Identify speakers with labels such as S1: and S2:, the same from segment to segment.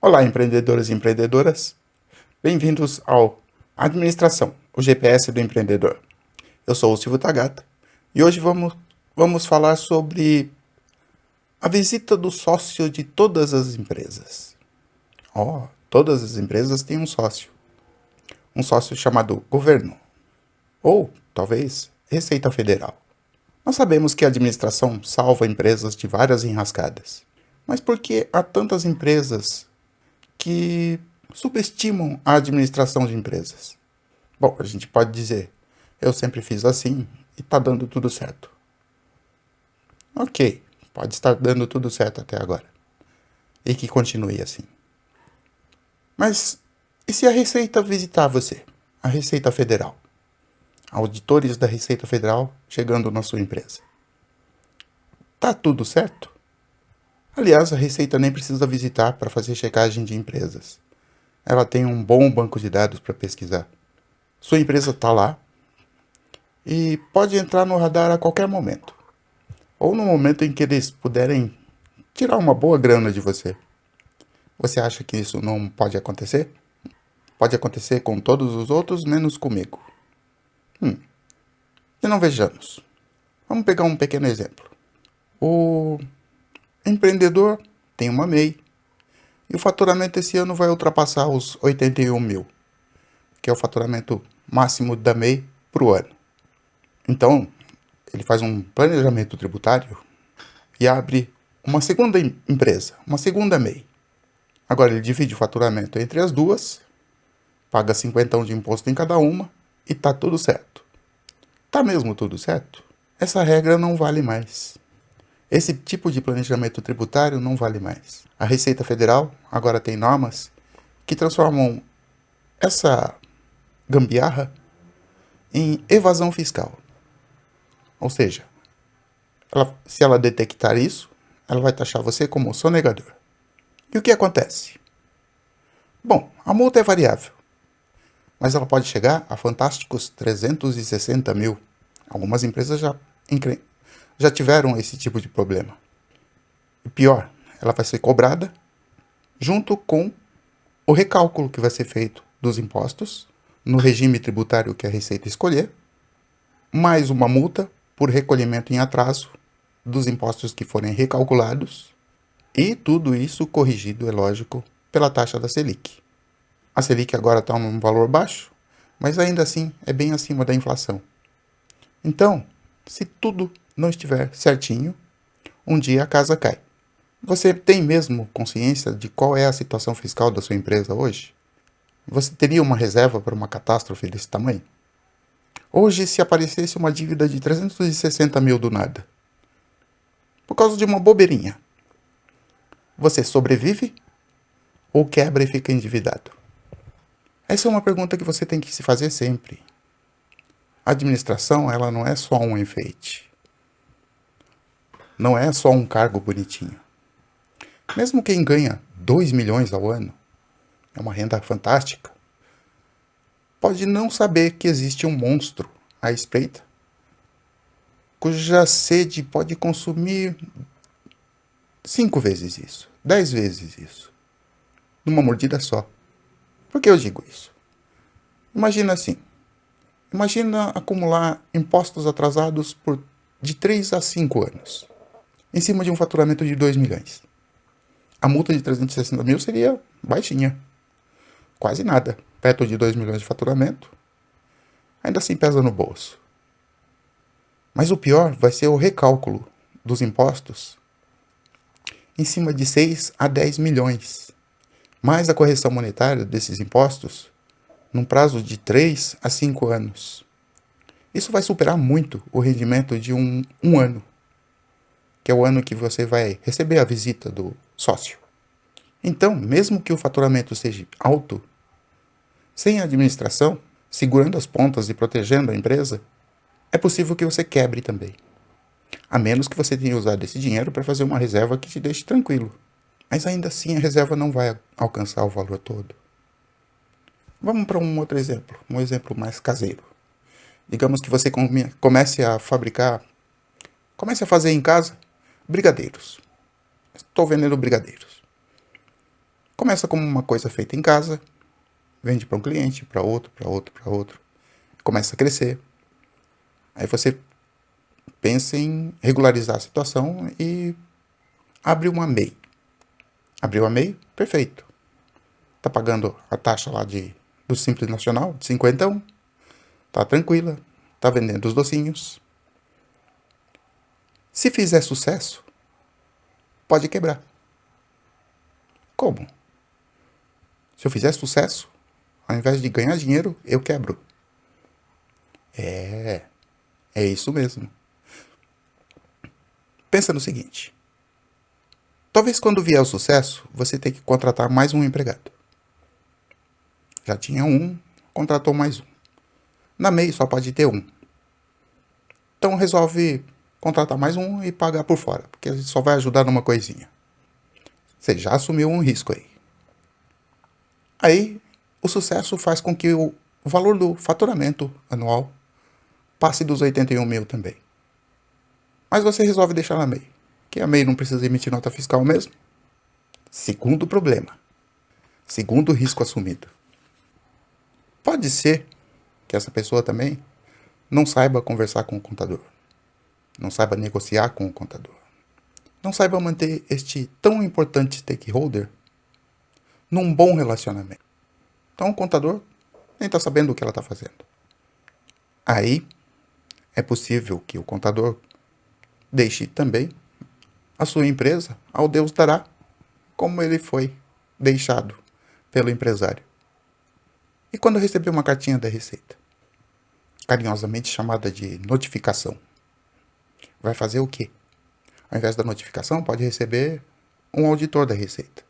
S1: Olá, empreendedores e empreendedoras. Bem-vindos ao Administração, o GPS do empreendedor. Eu sou o Silvio Tagata e hoje vamos falar sobre a visita do sócio de todas as empresas. Todas as empresas têm um sócio chamado governo, ou talvez Receita Federal. Nós sabemos que a administração salva empresas de várias enrascadas, mas por que há tantas empresas que subestimam a administração de empresas? Bom, a gente pode dizer, eu sempre fiz assim e está dando tudo certo. Ok, pode estar dando tudo certo até agora. E que continue assim. Mas e se a Receita visitar você? A Receita Federal. Auditores da Receita Federal chegando na sua empresa. Tá tudo certo? Aliás, a Receita nem precisa visitar para fazer checagem de empresas. Ela tem um bom banco de dados para pesquisar. Sua empresa está lá e pode entrar no radar a qualquer momento. Ou no momento em que eles puderem tirar uma boa grana de você. Você acha que isso não pode acontecer? Pode acontecer com todos os outros, menos comigo. E não vejamos. Vamos pegar um pequeno exemplo. O empreendedor tem uma MEI e o faturamento esse ano vai ultrapassar os 81 mil, que é o faturamento máximo da MEI para o ano. Então, ele faz um planejamento tributário e abre uma segunda empresa, uma segunda MEI. Agora ele divide o faturamento entre as duas, paga 50 de imposto em cada uma e tá tudo certo. Tá mesmo tudo certo? Essa regra não vale mais. Esse tipo de planejamento tributário não vale mais. A Receita Federal agora tem normas que transformam essa gambiarra em evasão fiscal. Ou seja, se ela detectar isso, ela vai taxar você como sonegador. E o que acontece? Bom, a multa é variável, mas ela pode chegar a fantásticos 360 mil. Algumas empresas já tiveram esse tipo de problema. E pior, ela vai ser cobrada junto com o recálculo que vai ser feito dos impostos no regime tributário que a Receita escolher, mais uma multa por recolhimento em atraso dos impostos que forem recalculados, e tudo isso corrigido, é lógico, pela taxa da Selic. A Selic agora está num valor baixo, mas ainda assim é bem acima da inflação. Então, se tudo não estiver certinho, um dia a casa cai. Você tem mesmo consciência de qual é a situação fiscal da sua empresa hoje? Você teria uma reserva para uma catástrofe desse tamanho? Hoje, se aparecesse uma dívida de 360 mil do nada, por causa de uma bobeirinha, você sobrevive ou quebra e fica endividado? Essa é uma pergunta que você tem que se fazer sempre. A administração, ela não é só um enfeite. Não é só um cargo bonitinho. Mesmo quem ganha 2 milhões ao ano, é uma renda fantástica, pode não saber que existe um monstro à espreita, cuja sede pode consumir 5 vezes isso, 10 vezes isso, numa mordida só. Por que eu digo isso? Imagina assim, imagina acumular impostos atrasados de 3 a 5 anos, em cima de um faturamento de 2 milhões. A multa de 360 mil seria baixinha, quase nada, perto de 2 milhões de faturamento, ainda assim pesa no bolso. Mas o pior vai ser o recálculo dos impostos em cima de 6 a 10 milhões, mais a correção monetária desses impostos num prazo de 3 a 5 anos. Isso vai superar muito o rendimento de um ano, que é o ano que você vai receber a visita do sócio. Então, mesmo que o faturamento seja alto, sem a administração, segurando as pontas e protegendo a empresa, é possível que você quebre também. A menos que você tenha usado esse dinheiro para fazer uma reserva que te deixe tranquilo. Mas ainda assim a reserva não vai alcançar o valor todo. Vamos para um outro exemplo, um exemplo mais caseiro. Digamos que você comece a fazer em casa brigadeiros. Estou vendendo brigadeiros. Começa como uma coisa feita em casa, vende para um cliente, para outro, para outro, para outro. Começa a crescer. Aí você pensa em regularizar a situação e abre uma MEI. Abriu a MEI? Perfeito. Tá pagando a taxa lá do Simples Nacional, de 51. Tá tranquila. Tá vendendo os docinhos. Se fizer sucesso, pode quebrar. Como? Se eu fizer sucesso, ao invés de ganhar dinheiro, eu quebro. É isso mesmo. Pensa no seguinte. Talvez quando vier o sucesso, você tenha que contratar mais um empregado. Já tinha um, contratou mais um. Na MEI só pode ter um. Então resolve contratar mais um e pagar por fora, porque só vai ajudar numa coisinha. Você já assumiu um risco aí. Aí, o sucesso faz com que o valor do faturamento anual passe dos 81 mil também. Mas você resolve deixar na MEI, que a MEI não precisa emitir nota fiscal mesmo. Segundo problema. Segundo risco assumido. Pode ser que essa pessoa também não saiba conversar com o contador. Não saiba negociar com o contador. Não saiba manter este tão importante stakeholder num bom relacionamento. Então o contador nem está sabendo o que ela está fazendo. Aí é possível que o contador deixe também a sua empresa ao Deus dará, como ele foi deixado pelo empresário. E quando receber uma cartinha da Receita, carinhosamente chamada de notificação, vai fazer o quê? Ao invés da notificação, pode receber um auditor da Receita.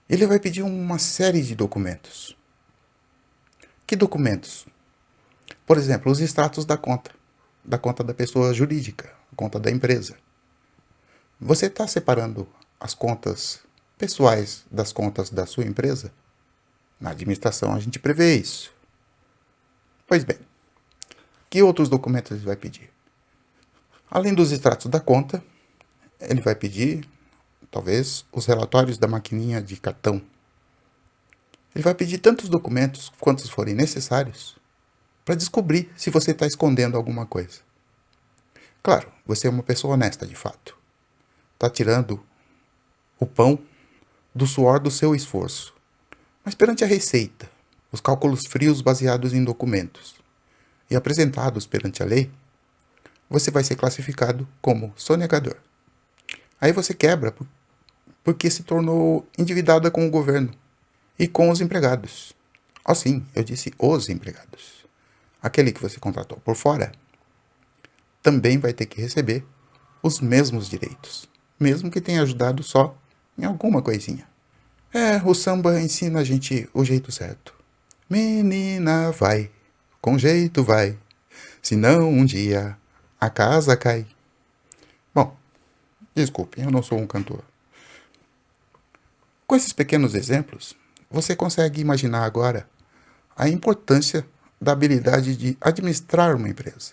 S1: Ele vai pedir uma série de documentos. Que documentos? Por exemplo, os extratos da conta da pessoa jurídica, a conta da empresa. Você está separando as contas pessoais das contas da sua empresa? Na administração a gente prevê isso. Pois bem, que outros documentos ele vai pedir? Além dos extratos da conta, ele vai pedir, talvez, os relatórios da maquininha de cartão. Ele vai pedir tantos documentos quantos forem necessários para descobrir se você está escondendo alguma coisa. Claro, você é uma pessoa honesta de fato. Está tirando o pão do suor do seu esforço. Mas perante a Receita, os cálculos frios baseados em documentos e apresentados perante a lei, você vai ser classificado como sonegador. Aí você quebra porque se tornou endividada com o governo e com os empregados. Oh, sim, eu disse os empregados. Aquele que você contratou por fora também vai ter que receber os mesmos direitos, mesmo que tenha ajudado só em alguma coisinha. O samba ensina a gente o jeito certo. Menina, vai, com jeito vai, senão um dia a casa cai. Bom, desculpe, eu não sou um cantor. Com esses pequenos exemplos, você consegue imaginar agora a importância da habilidade de administrar uma empresa.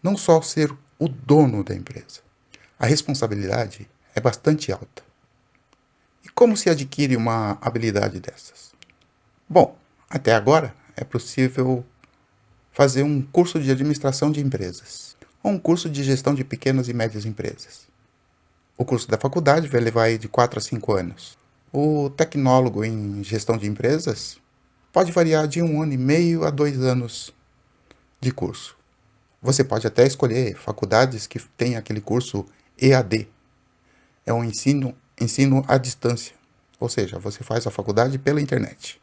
S1: Não só ser o dono da empresa. A responsabilidade é bastante alta. E como se adquire uma habilidade dessas? Bom, até agora é possível fazer um curso de administração de empresas ou um curso de gestão de pequenas e médias empresas. O curso da faculdade vai levar aí de 4 a 5 anos. O tecnólogo em gestão de empresas pode variar de 1 ano e meio a 2 anos de curso. Você pode até escolher faculdades que têm aquele curso EAD. É um ensino à distância. Ou seja, você faz a faculdade pela internet.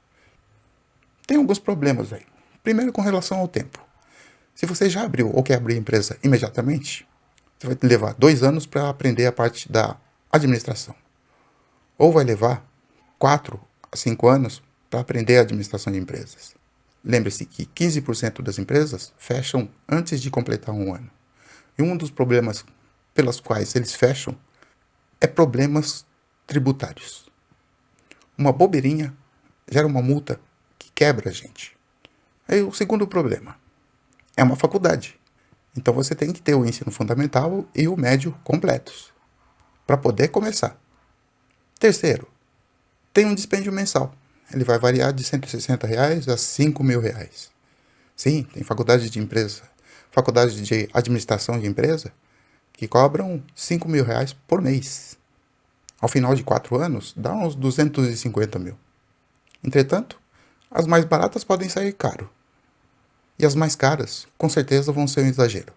S1: Tem alguns problemas aí. Primeiro, com relação ao tempo. Se você já abriu ou quer abrir a empresa imediatamente, você vai levar 2 anos para aprender a parte da administração. Ou vai levar 4 a 5 anos para aprender a administração de empresas. Lembre-se que 15% das empresas fecham antes de completar 1 ano. E um dos problemas pelos quais eles fecham é problemas tributários. Uma bobeirinha gera uma multa que quebra a gente. Aí o segundo problema é uma faculdade. Então você tem que ter o ensino fundamental e o médio completos para poder começar. Terceiro, tem um dispêndio mensal. Ele vai variar de R$ 160 a R$ 5.000. Sim, tem faculdade de administração de empresa, que cobram R$ 5.000 por mês. Ao final de 4 anos, dá uns 250 mil. Entretanto, as mais baratas podem sair caro. E as mais caras, com certeza, vão ser um exagero.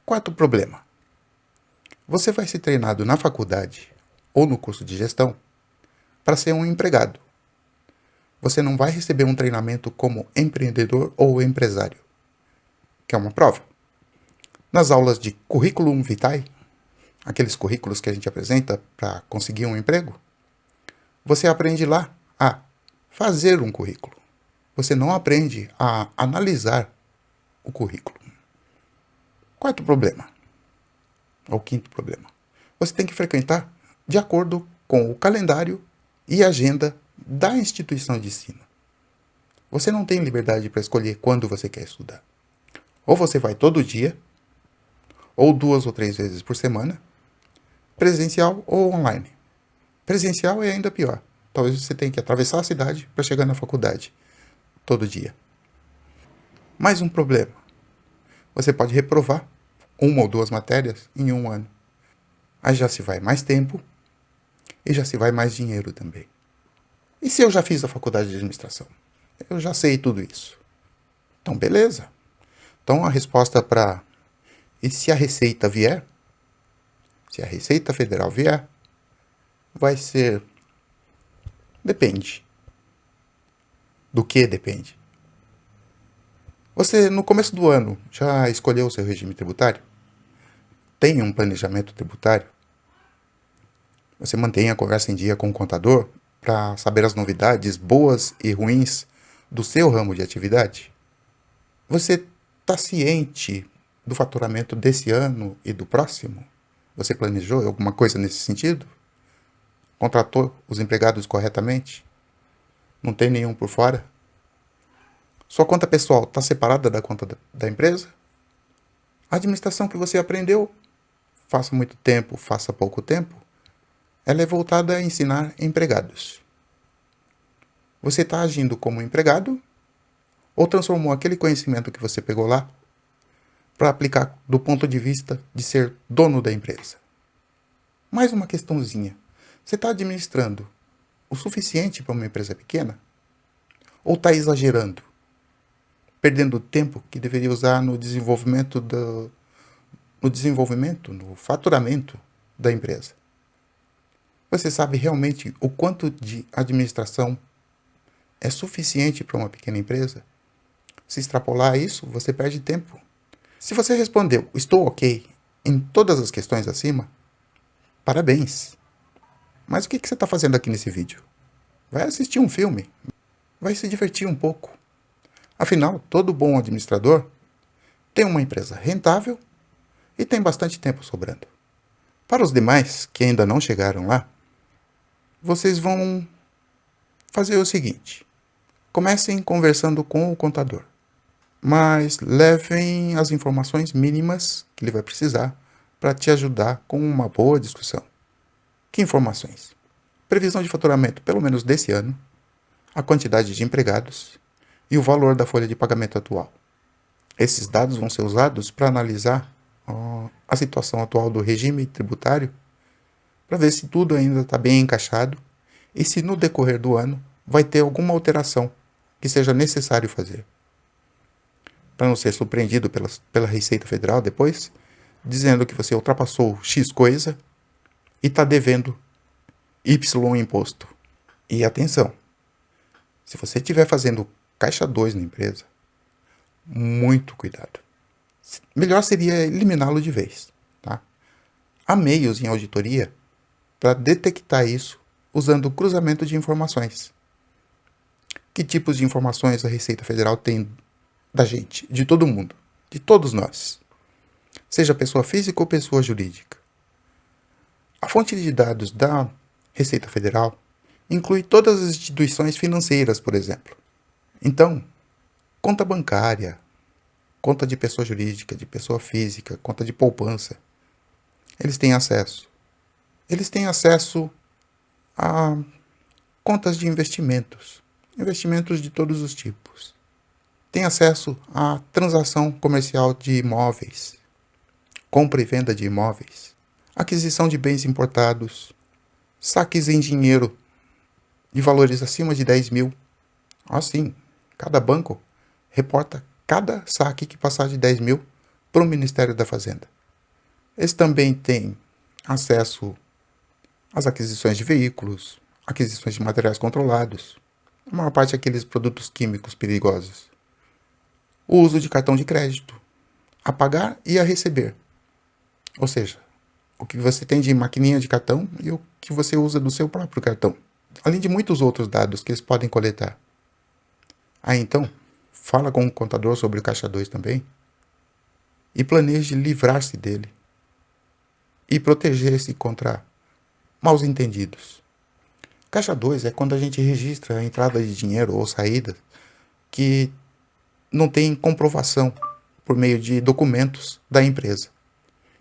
S1: Quarto problema. Você vai ser treinado na faculdade ou no curso de gestão para ser um empregado. Você não vai receber um treinamento como empreendedor ou empresário, que é uma prova. Nas aulas de Curriculum Vitae, aqueles currículos que a gente apresenta para conseguir um emprego, você aprende lá a fazer um currículo. Você não aprende a analisar o currículo. Quarto problema, ou quinto problema, você tem que frequentar de acordo com o calendário e agenda da instituição de ensino. Você não tem liberdade para escolher quando você quer estudar. Ou você vai todo dia, ou 2 ou 3 vezes por semana, presencial ou online. Presencial é ainda pior. Talvez você tenha que atravessar a cidade para chegar na faculdade todo dia. Mais um problema. Você pode reprovar 1 ou 2 matérias em 1 ano. Aí já se vai mais tempo e já se vai mais dinheiro também. E se eu já fiz a faculdade de administração? Eu já sei tudo isso. Então, beleza. Então, a resposta para e se a Receita vier, se a Receita Federal vier, vai ser depende. Do que depende? Você, no começo do ano, já escolheu o seu regime tributário? Tem um planejamento tributário? Você mantém a conversa em dia com o contador para saber as novidades boas e ruins do seu ramo de atividade? Você está ciente do faturamento desse ano e do próximo? Você planejou alguma coisa nesse sentido? Contratou os empregados corretamente? Não tem nenhum por fora? Sua conta pessoal está separada da conta da empresa? A administração que você aprendeu, faça muito tempo, faça pouco tempo, ela é voltada a ensinar empregados. Você está agindo como empregado ou transformou aquele conhecimento que você pegou lá para aplicar do ponto de vista de ser dono da empresa? Mais uma questãozinha. Você está administrando o suficiente para uma empresa pequena? Ou está exagerando? Perdendo tempo que deveria usar no desenvolvimento, no faturamento da empresa? Você sabe realmente o quanto de administração é suficiente para uma pequena empresa? Se extrapolar isso, você perde tempo. Se você respondeu, estou ok, em todas as questões acima, parabéns. Mas o que você está fazendo aqui nesse vídeo? Vai assistir um filme, vai se divertir um pouco. Afinal, todo bom administrador tem uma empresa rentável e tem bastante tempo sobrando. Para os demais que ainda não chegaram lá, vocês vão fazer o seguinte. Comecem conversando com o contador, mas levem as informações mínimas que ele vai precisar para te ajudar com uma boa discussão. Que informações? Previsão de faturamento, pelo menos desse ano, a quantidade de empregados e o valor da folha de pagamento atual. Esses dados vão ser usados para analisar a situação atual do regime tributário, para ver se tudo ainda está bem encaixado e se no decorrer do ano vai ter alguma alteração que seja necessário fazer. Para não ser surpreendido pela Receita Federal depois, dizendo que você ultrapassou X coisa e está devendo Y imposto. E atenção, se você estiver fazendo caixa 2 na empresa, muito cuidado. Melhor seria eliminá-lo de vez. Tá? Há meios em auditoria para detectar isso usando cruzamento de informações. Que tipos de informações a Receita Federal tem da gente, de todo mundo, de todos nós? Seja pessoa física ou pessoa jurídica. A fonte de dados da Receita Federal inclui todas as instituições financeiras, por exemplo. Então, conta bancária, conta de pessoa jurídica, de pessoa física, conta de poupança. Eles têm acesso. Eles têm acesso a contas de investimentos, investimentos de todos os tipos. Tem acesso à transação comercial de imóveis, compra e venda de imóveis, aquisição de bens importados, saques em dinheiro de valores acima de 10 mil. Assim, cada banco reporta cada saque que passar de 10 mil para o Ministério da Fazenda. Eles também têm acesso às aquisições de veículos, aquisições de materiais controlados, a maior parte aqueles produtos químicos perigosos. O uso de cartão de crédito, a pagar e a receber. Ou seja, o que você tem de maquininha de cartão e o que você usa do seu próprio cartão. Além de muitos outros dados que eles podem coletar. Aí então, fala com o contador sobre o Caixa 2 também e planeje livrar-se dele e proteger-se contra maus entendidos. Caixa 2 é quando a gente registra a entrada de dinheiro ou saída que não tem comprovação por meio de documentos da empresa.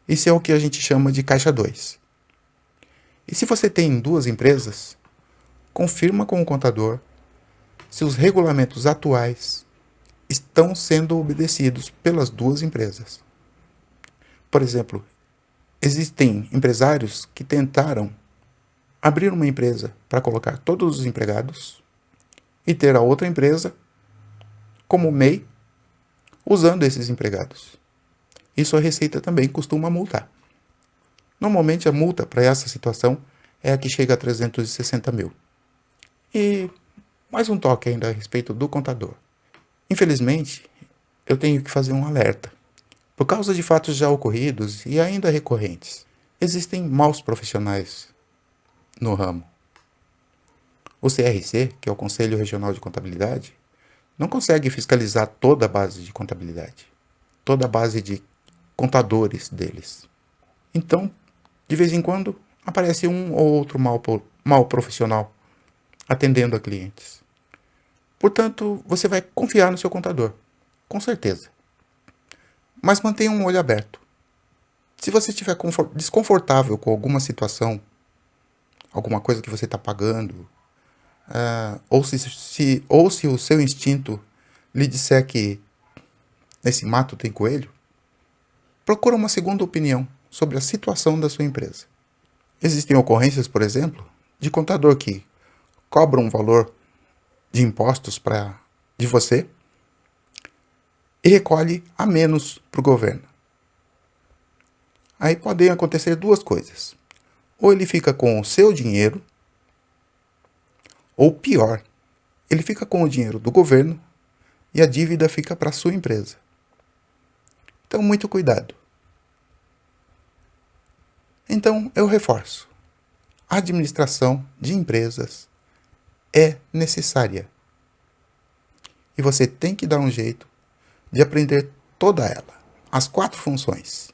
S1: Isso é o que a gente chama de Caixa 2. E se você tem duas empresas, confirma com o contador se os regulamentos atuais estão sendo obedecidos pelas duas empresas. Por exemplo, existem empresários que tentaram abrir uma empresa para colocar todos os empregados e ter a outra empresa como MEI usando esses empregados. Isso a Receita também costuma multar. Normalmente a multa para essa situação é a que chega a 360 mil. E mais um toque ainda a respeito do contador. Infelizmente, eu tenho que fazer um alerta. Por causa de fatos já ocorridos e ainda recorrentes, existem maus profissionais no ramo. O CRC, que é o Conselho Regional de Contabilidade, não consegue fiscalizar toda a base de contabilidade, toda a base de contadores deles. Então, de vez em quando, aparece um ou outro mau profissional atendendo a clientes. Portanto, você vai confiar no seu contador, com certeza. Mas mantenha um olho aberto. Se você estiver desconfortável com alguma situação, alguma coisa que você está pagando, ou se o seu instinto lhe disser que nesse mato tem coelho, procura uma segunda opinião sobre a situação da sua empresa. Existem ocorrências, por exemplo, de contador que cobra um valor de impostos de você e recolhe a menos para o governo. Aí podem acontecer duas coisas. Ou ele fica com o seu dinheiro, ou pior, ele fica com o dinheiro do governo e a dívida fica para a sua empresa. Então, muito cuidado. Então, eu reforço. A administração de empresas é necessária. E você tem que dar um jeito de aprender toda ela. As 4 funções.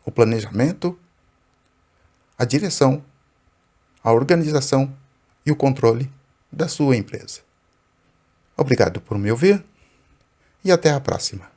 S1: O planejamento, a direção, a organização e o controle da sua empresa. Obrigado por me ouvir e até a próxima.